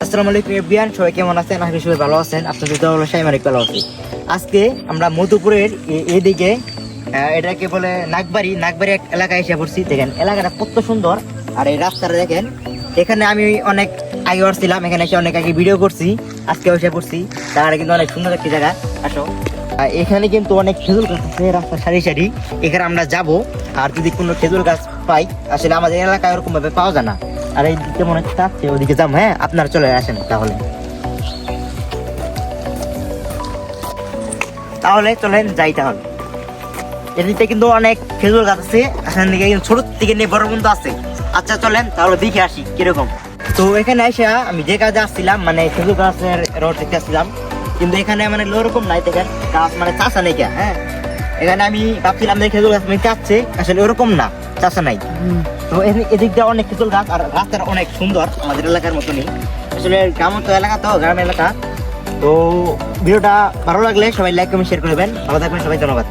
আসসালামু আলাইকুম এভরিওয়ান, সবাই কেমন আছেন? আশা করি সবাই ভালো আছেন। আপনাদের দোয়া হলো আমি অনেক ভালো আছি। আজকে আমরা মধুপুরের এইদিকে এটাকে বলে নাগবাড়ি এক এলাকায় এসে পড়ছি। দেখেন এলাকাটা কত সুন্দর, আর এই রাস্তাটা দেখেন। এখানে আমি অনেক আগে আসছিলাম, এখানে এসে অনেক আগে ভিডিও করছি, আজকে এসে পড়ছি। তার কিন্তু অনেক সুন্দর একটি জায়গা। আসো, এখানে কিন্তু অনেক খেজুর গাছ আছে, রাস্তা সারি সারি। এখানে আমরা যাব, আর যদি কোনো খেজুর গাছ পাই, আসলে আমাদের এলাকায় ওরকম ভাবে পাওয়া যায় না। আর এই দিকে মনে হচ্ছে আসছে, ওদিকে যাবো। হ্যাঁ, আপনারা চলে আসেন তাহলে। চলেন যাই তাহলে। এদিকে কিন্তু অনেক খেজুর গাছ আছে, এখান থেকে ছোট থেকে নিয়ে বড় পর্যন্ত আছে। আচ্ছা চলেন তাহলে দেখে আসি কিরকম। তো এখানে এসে আমি যে কাজে আসছিলাম, মানে খেজুর গাছের রোড দেখতে আসছিলাম, কিন্তু এখানে মানে ওরকম নাই। দেখেন গাছ মানে চাষা নেই। হ্যাঁ, এখানে আমি ভাবছিলাম যে খেজুর গাছ মানে চাচ্ছে, আসলে ওরকম না, চাষা নাই। তো এদিক দিয়ে অনেক খেজুর গাছ, আর রাস্তাটা অনেক সুন্দর, আমাদের এলাকার মতনই। আসলে এলাকা তো গ্রাম এলাকা। তো ভিডিওটা ভালো লাগলে সবাই লাইক কমেন্ট শেয়ার করবেন। ভালো থাকবেন সবাই, ধন্যবাদ।